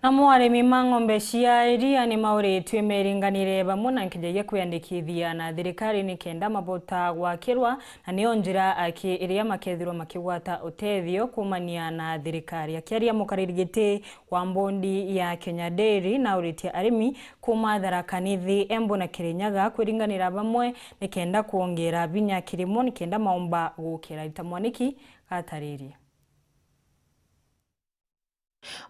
Namo arimi ng'ombe cia iria ni MAGURI meringanire bamwe na nkijia kwiyandikithia na thirikari ni kenda mabota gwakirwa na niyo njira iria makethirwo makigwata UTETHIO kumania na thirikari. Akiaria mukaririgiti wa mbondi ya Kenya Dairy na uritia Arimi kuma THIRIKARI Embu na Kirinyaga kwiringanira bamwe ni kenda kuongera binya kirimo ni kenda maomba gukira itamwaniki atariria.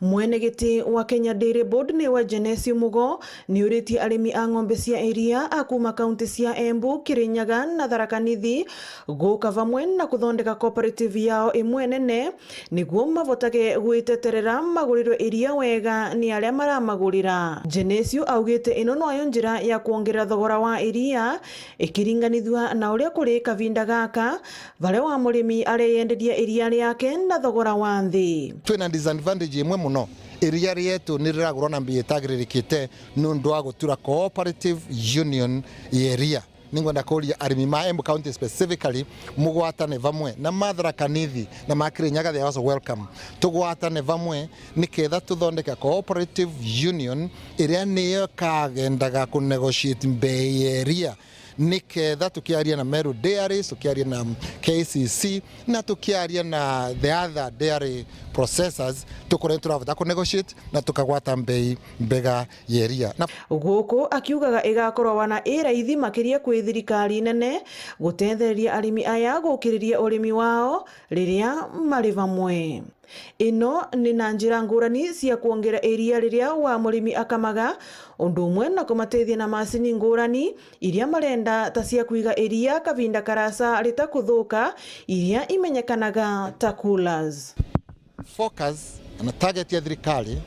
Mwenegiti wa Kenya Dairy Board ni wa Genesi Mugo ni uriti arimi a ng'ombe cia iria akuma kaunti cia Embu, Kirinyaga na THIRIKARI guka vamwe na kuthondeka cooperative yao imwe nene niguo mavotage gwiteterera magurirwe iria wega ni aria maramagurira. Genesi augite ino noyo njira ya kuongerera thogora wa iria ikiringanithwa na uria kuri kavinda gaka vale wa murimi areyenderia iria riake na thogora wa nthi. Twina disadvantage imwe muno iria rietu niragurwo na mbia itagiririkite nundu wa gutura cooperative union iria ningwenda kuria arimi ma Embu County specifically mugwatane vamwe na THIRIKARI na Kirinyaga. They are also welcome tugwatane vamwe niketha tuthondeka cooperative union iria niyo kagendaga ku negotiate bei iria niketha tukiaria na Meru Dairy, tukiaria na KCC na tukiaria na the other dairy processors tukore turavota ku negotiate na tukagwata mbei mbega yeria. Guku akiugaga igakorwo wana iraithi makiria kwi thirikari nene gutethereria arimi aya gukiriria urimi wao riria mari vamwe. Ino ni na njira ngurani cia kuongera iria riria wa murimi akamaga undu umwe na kumatethia na macini ngurani iria marenda ta cia kuiga iria kavinda karasa ritakuthuka iria imenyekanaga ta coolers. Focus na target ya thirikari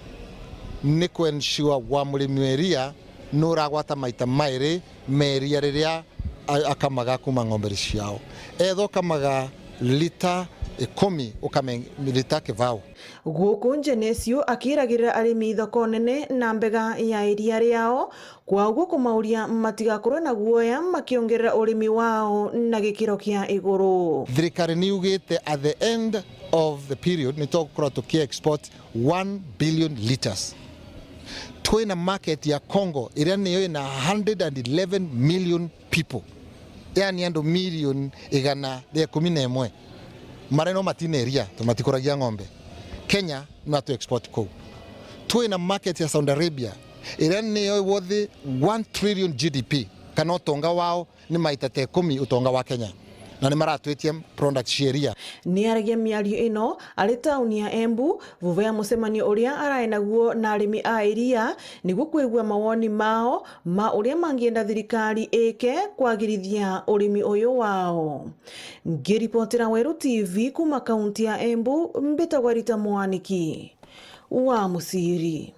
ni ku ensure wa murimi iria nuragwata maita mairi meria riria akamaga kuma ng'ombe ciao etho kamaga lita 10 ukamilita kivao. Guku Genesi akiragirira arimi thoko nene na mbega ya iria riao kwaguo kumauria matigakorwo na guoya makiongerera urimi wao na gikiro kia iguru. Thirikari ni ugite at the end of the period ni tokora tuki export 1 billion liters. Twina market ya Congo iria niyo ina 111 million people, yani ando million igana ya 11 mareno matineria tumatikuragia ng'ombe. Kenya no to export coal. Twina market ya Saudi Arabia iria niyo worth 1 trillion GDP kana utonga wao ni maita 10 utonga wa Kenya na ni maratwetie product sheria. Ni aragia miario ino ari tauni ya Embu vuva ya mucemanio uria araina guo na arimi a iria niguo kwigua mawoni mao ma uria mangienda thirikari ike kwagirithia urimi uyu wao. Ngiripotera Weru TV kuma kaunti ya Embu, mbitagwa Rita Mwaniki wa Musiri.